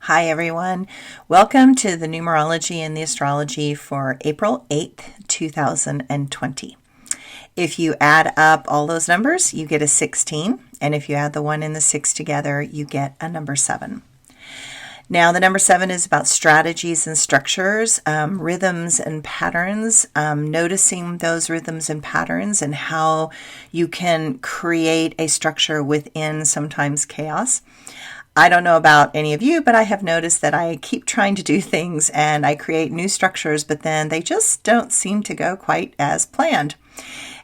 Hi everyone. Welcome to the Numerology and the Astrology for April 8th, 2020. If you add up all those numbers, you get a 16. And if you add the 1 and the 6 together, you get a number 7. Now, the number 7 is about strategies and structures, rhythms and patterns, noticing those rhythms and patterns and how you can create a structure within sometimes chaos. I don't know about any of you, but I have noticed that I keep trying to do things and I create new structures, but then they just don't seem to go quite as planned.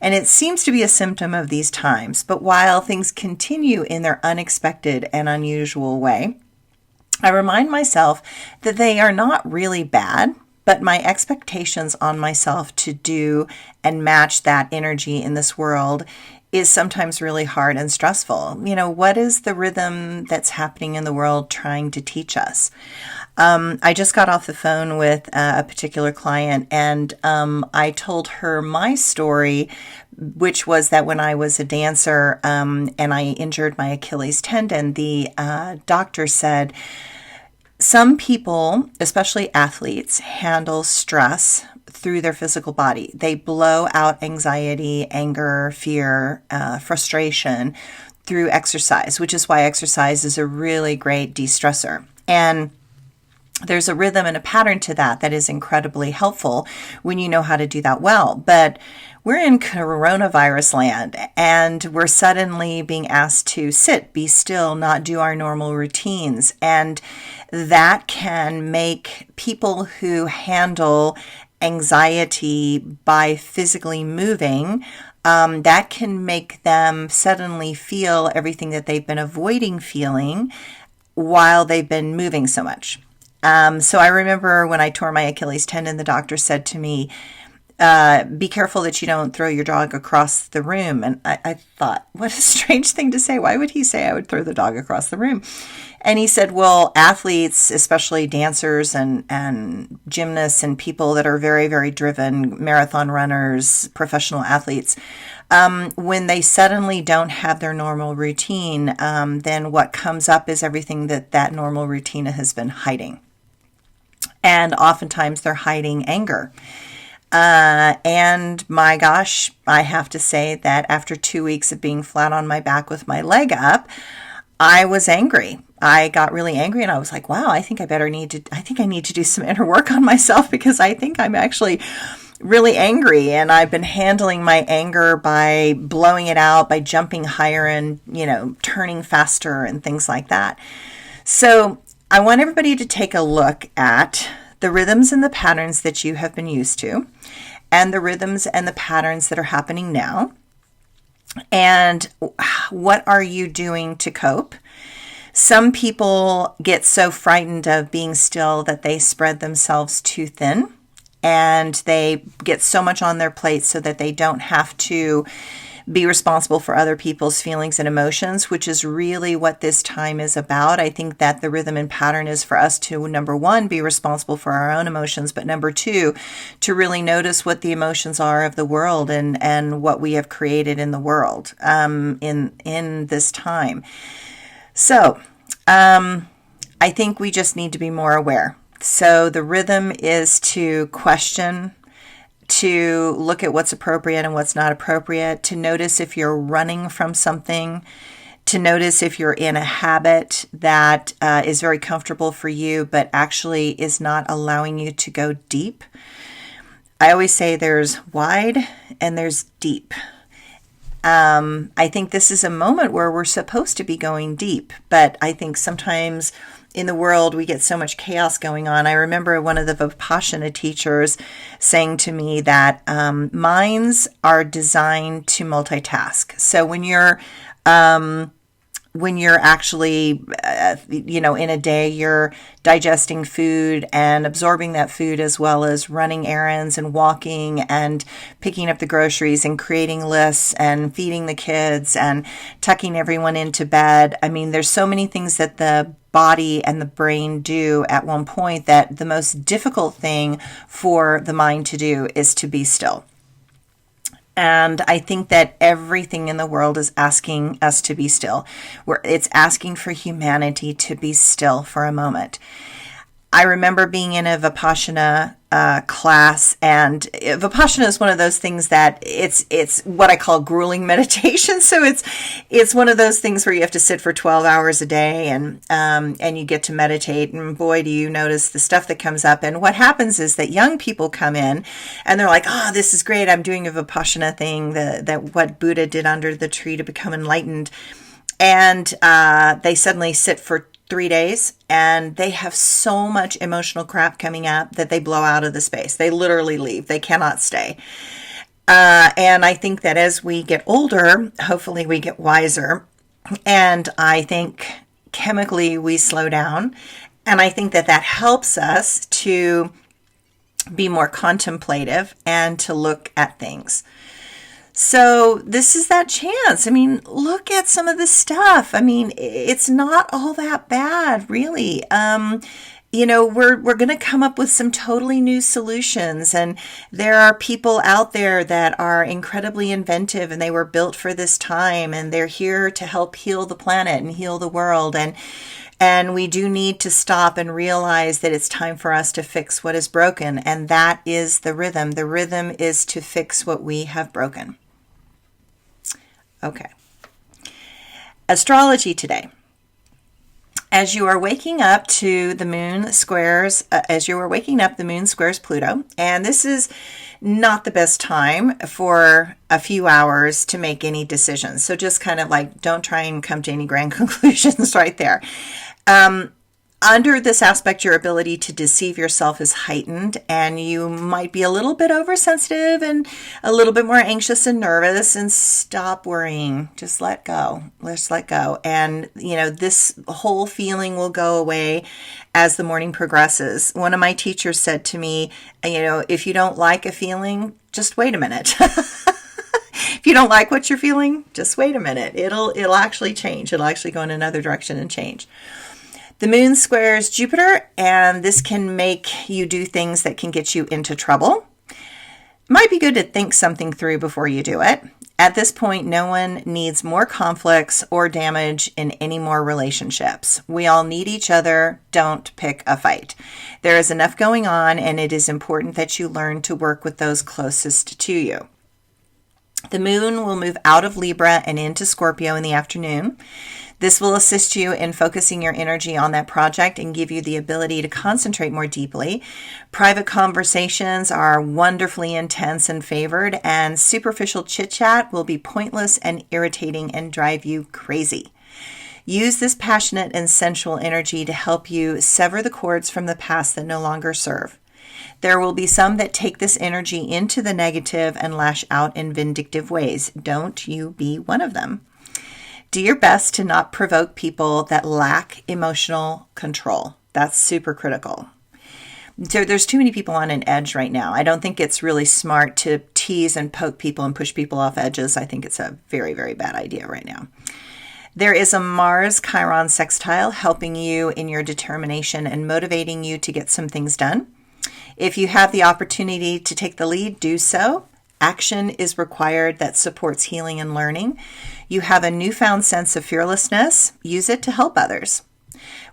And it seems to be a symptom of these times. But while things continue in their unexpected and unusual way, I remind myself that they are not really bad, but my expectations on myself to do and match that energy in this world is sometimes really hard and stressful. You know, what is the rhythm that's happening in the world trying to teach us? I just got off the phone with a particular client and I told her my story, which was that when I was a dancer and I injured my Achilles tendon, the doctor said, some people, especially athletes, handle stress through their physical body. They blow out anxiety, anger, fear, frustration through exercise, which is why exercise is a really great de-stressor. And there's a rhythm and a pattern to that is incredibly helpful when you know how to do that well. But we're in coronavirus land and we're suddenly being asked to sit, be still, not do our normal routines. And that can make people who handle anxiety by physically moving, that can make them suddenly feel everything that they've been avoiding feeling while they've been moving so much. So I remember when I tore my Achilles tendon, the doctor said to me, be careful that you don't throw your dog across the room. And I thought, what a strange thing to say. Why would he say I would throw the dog across the room? And he said, well, athletes, especially dancers and gymnasts and people that are very, very driven, marathon runners, professional athletes, when they suddenly don't have their normal routine, then what comes up is everything that normal routine has been hiding. And oftentimes they're hiding anger. And my gosh, I have to say that after 2 weeks of being flat on my back with my leg up, I was angry. I got really angry and I was like, wow, I think I need to do some inner work on myself because I think I'm actually really angry. And I've been handling my anger by blowing it out, by jumping higher and, turning faster and things like that. So I want everybody to take a look at the rhythms and the patterns that you have been used to, and the rhythms and the patterns that are happening now. And what are you doing to cope? Some people get so frightened of being still that they spread themselves too thin, and they get so much on their plate so that they don't have to be responsible for other people's feelings and emotions, which is really what this time is about. I think that the rhythm and pattern is for us to, number one, be responsible for our own emotions, but number two, to really notice what the emotions are of the world and what we have created in the world in this time. So I think we just need to be more aware. So the rhythm is to question, to look at what's appropriate and what's not appropriate, to notice if you're running from something, to notice if you're in a habit that is very comfortable for you, but actually is not allowing you to go deep. I always say there's wide and there's deep. I think this is a moment where we're supposed to be going deep, but I think sometimes in the world, we get so much chaos going on. I remember one of the Vipassana teachers saying to me that minds are designed to multitask. So when you're actually, in a day, you're digesting food and absorbing that food as well as running errands and walking and picking up the groceries and creating lists and feeding the kids and tucking everyone into bed. I mean, there's so many things that the body and the brain do at one point that the most difficult thing for the mind to do is to be still. And I think that everything in the world is asking us to be still. It's asking for humanity to be still for a moment. I remember being in a Vipassana class, and Vipassana is one of those things that it's what I call grueling meditation. So it's one of those things where you have to sit for 12 hours a day, and you get to meditate. And boy, do you notice the stuff that comes up. And what happens is that young people come in, and they're like, "Oh, this is great! I'm doing a Vipassana thing, that what Buddha did under the tree to become enlightened." And they suddenly sit for 3 days, and they have so much emotional crap coming up that they blow out of the space. They literally leave. They cannot stay. And I think that as we get older, hopefully we get wiser. And I think chemically we slow down. And I think that helps us to be more contemplative and to look at things. So this is that chance. I mean, look at some of the stuff. I mean, it's not all that bad, really. We're going to come up with some totally new solutions. And there are people out there that are incredibly inventive, and they were built for this time, and they're here to help heal the planet and heal the world. And we do need to stop and realize that it's time for us to fix what is broken. And that is the rhythm. The rhythm is to fix what we have broken. Okay. Astrology today. As you are waking up to the moon squares, the moon squares Pluto, and this is not the best time for a few hours to make any decisions. So just kind of like, don't try and come to any grand conclusions right there. Under this aspect, your ability to deceive yourself is heightened, and you might be a little bit oversensitive and a little bit more anxious and nervous. And stop worrying. Just let go. Let's let go. And, this whole feeling will go away as the morning progresses. One of my teachers said to me, if you don't like a feeling, just wait a minute. If you don't like what you're feeling, just wait a minute. It'll actually change. It'll actually go in another direction and change. The moon squares Jupiter, and this can make you do things that can get you into trouble. Might be good to think something through before you do it. At this point, no one needs more conflicts or damage in any more relationships. We all need each other. Don't pick a fight. There is enough going on, and it is important that you learn to work with those closest to you. The moon will move out of Libra and into Scorpio in the afternoon. This will assist you in focusing your energy on that project and give you the ability to concentrate more deeply. Private conversations are wonderfully intense and favored, and superficial chit-chat will be pointless and irritating and drive you crazy. Use this passionate and sensual energy to help you sever the cords from the past that no longer serve. There will be some that take this energy into the negative and lash out in vindictive ways. Don't you be one of them. Do your best to not provoke people that lack emotional control. That's super critical. So there's too many people on an edge right now. I don't think it's really smart to tease and poke people and push people off edges. I think it's a very, very bad idea right now. There is a Mars-Chiron sextile helping you in your determination and motivating you to get some things done. If you have the opportunity to take the lead, do so. Action is required that supports healing and learning. You have a newfound sense of fearlessness. Use it to help others.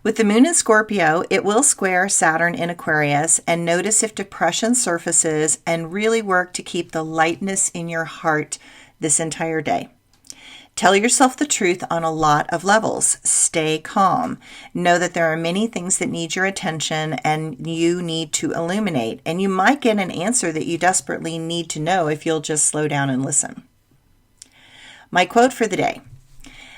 With the moon in Scorpio, it will square Saturn in Aquarius, and notice if depression surfaces, and really work to keep the lightness in your heart this entire day. Tell yourself the truth on a lot of levels. Stay calm. Know that there are many things that need your attention and you need to illuminate. And you might get an answer that you desperately need to know if you'll just slow down and listen. My quote for the day.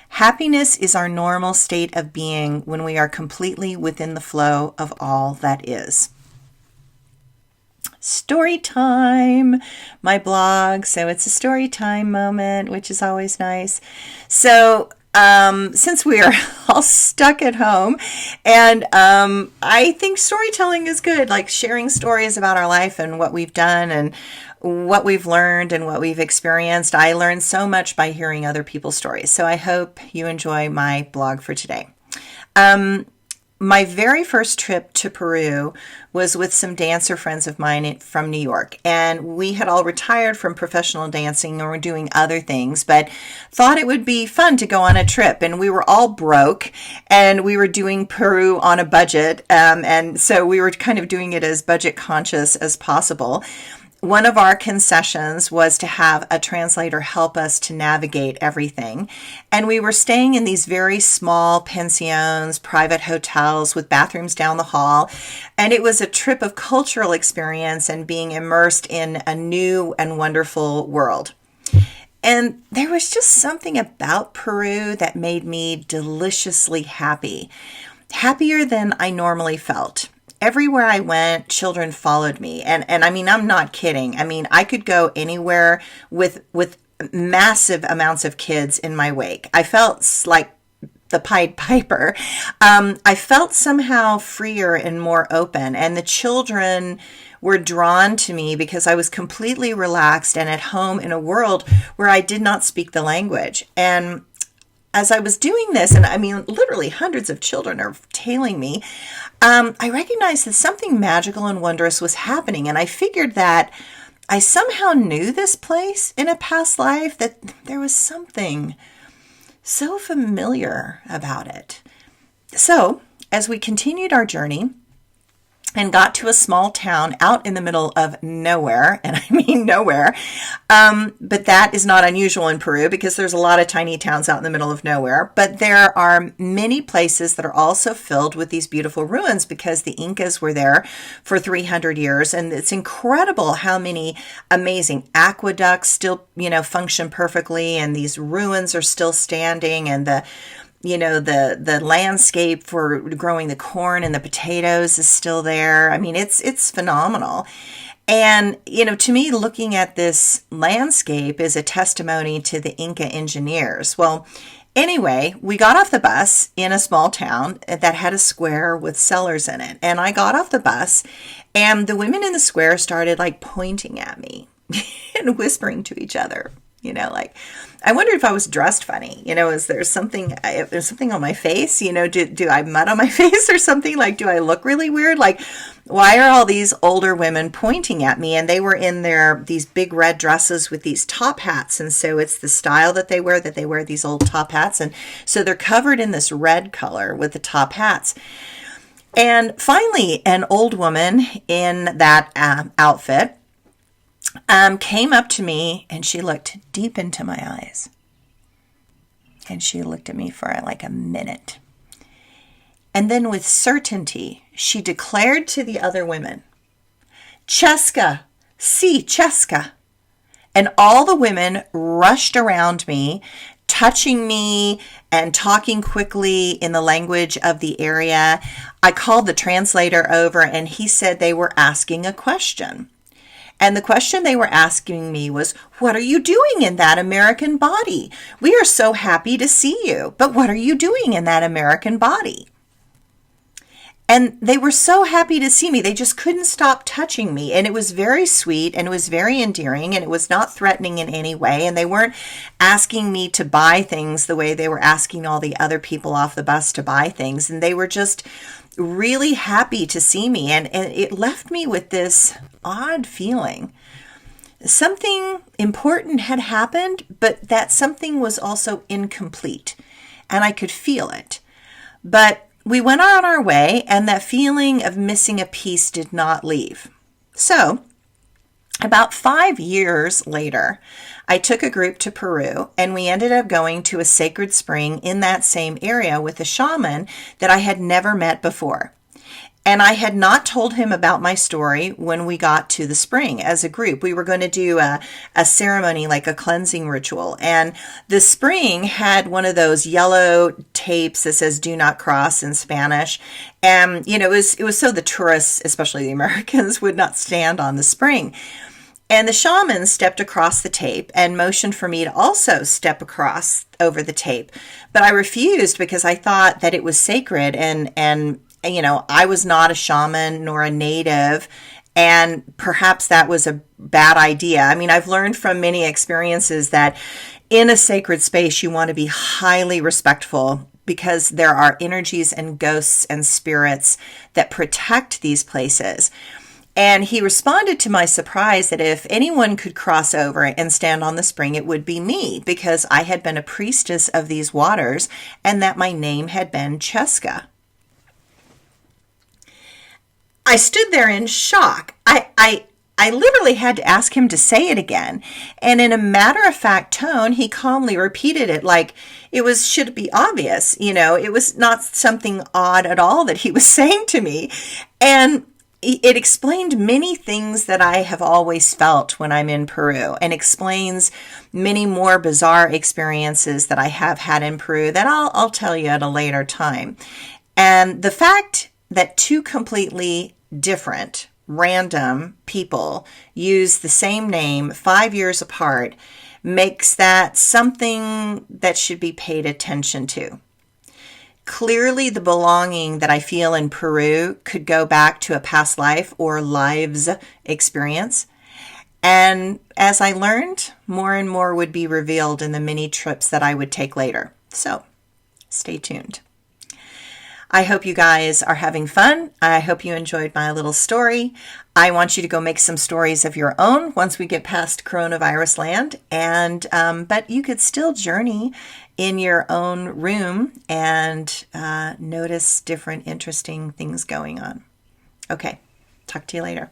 Happiness is our normal state of being when we are completely within the flow of all that is. Story time, my blog. So it's a story time moment, which is always nice. So since we are all stuck at home, and I think storytelling is good, like sharing stories about our life and what we've done and what we've learned and what we've experienced. I learned so much by hearing other people's stories. So I hope you enjoy my blog for today. my very first trip to Peru was with some dancer friends of mine from New York. And we had all retired from professional dancing and were doing other things, but thought it would be fun to go on a trip. And we were all broke and we were doing Peru on a budget. And so we were kind of doing it as budget conscious as possible. One of our concessions was to have a translator help us to navigate everything. And we were staying in these very small pensions, private hotels with bathrooms down the hall. And it was a trip of cultural experience and being immersed in a new and wonderful world. And there was just something about Peru that made me deliciously happy, happier than I normally felt. Everywhere I went, children followed me. And I mean, I'm not kidding. I mean, I could go anywhere with massive amounts of kids in my wake. I felt like the Pied Piper. I felt somehow freer and more open. And the children were drawn to me because I was completely relaxed and at home in a world where I did not speak the language. And as I was doing this, and I mean, literally hundreds of children are tailing me, I recognized that something magical and wondrous was happening. And I figured that I somehow knew this place in a past life, that there was something so familiar about it. So as we continued our journey and got to a small town out in the middle of nowhere, and I mean nowhere, but that is not unusual in Peru because there's a lot of tiny towns out in the middle of nowhere. But there are many places that are also filled with these beautiful ruins because the Incas were there for 300 years. And it's incredible how many amazing aqueducts still, function perfectly. And these ruins are still standing, and the landscape for growing the corn and the potatoes is still there. I mean, it's phenomenal. And, to me, looking at this landscape is a testimony to the Inca engineers. Well, anyway, we got off the bus in a small town that had a square with cellars in it. And I got off the bus and the women in the square started like pointing at me and whispering to each other. I wondered if I was dressed funny. Is there something on my face? Do I mud on my face or something? Like, do I look really weird? Like, why are all these older women pointing at me? And they were in these big red dresses with these top hats. And so it's the style that they wear these old top hats. And so they're covered in this red color with the top hats. And finally, an old woman in that outfit came up to me and she looked deep into my eyes. And she looked at me for like a minute. And then with certainty, she declared to the other women, "Cheska, si, Cheska." And all the women rushed around me, touching me and talking quickly in the language of the area. I called the translator over and he said they were asking a question. And the question they were asking me was, "What are you doing in that American body? We are so happy to see you, but what are you doing in that American body?" And they were so happy to see me. They just couldn't stop touching me. And it was very sweet and it was very endearing and it was not threatening in any way. And they weren't asking me to buy things the way they were asking all the other people off the bus to buy things. And they were just really happy to see me. And it left me with this odd feeling. Something important had happened, but that something was also incomplete. And I could feel it. But we went on our way, and that feeling of missing a piece did not leave. So, about 5 years later, I took a group to Peru, and we ended up going to a sacred spring in that same area with a shaman that I had never met before. And I had not told him about my story when we got to the spring as a group. We were going to do a ceremony, like a cleansing ritual. And the spring had one of those yellow tapes that says "Do not cross" in Spanish. And, it was so the tourists, especially the Americans, would not stand on the spring. And the shaman stepped across the tape and motioned for me to also step across over the tape. But I refused because I thought that it was sacred and I was not a shaman nor a native, and perhaps that was a bad idea. I mean, I've learned from many experiences that in a sacred space, you want to be highly respectful because there are energies and ghosts and spirits that protect these places. And he responded to my surprise that if anyone could cross over and stand on the spring, it would be me, because I had been a priestess of these waters and that my name had been Cheska. I stood there in shock. I literally had to ask him to say it again. And in a matter-of-fact tone, he calmly repeated it like it should be obvious. It was not something odd at all that he was saying to me. And it explained many things that I have always felt when I'm in Peru, and explains many more bizarre experiences that I have had in Peru that I'll tell you at a later time. And the fact that two completely different, random people use the same name 5 years apart makes that something that should be paid attention to. Clearly, the belonging that I feel in Peru could go back to a past life or lives experience. And as I learned, more and more would be revealed in the many trips that I would take later. So, stay tuned. I hope you guys are having fun. I hope you enjoyed my little story. I want you to go make some stories of your own once we get past coronavirus land. But you could still journey in your own room and notice different interesting things going on. Okay, talk to you later.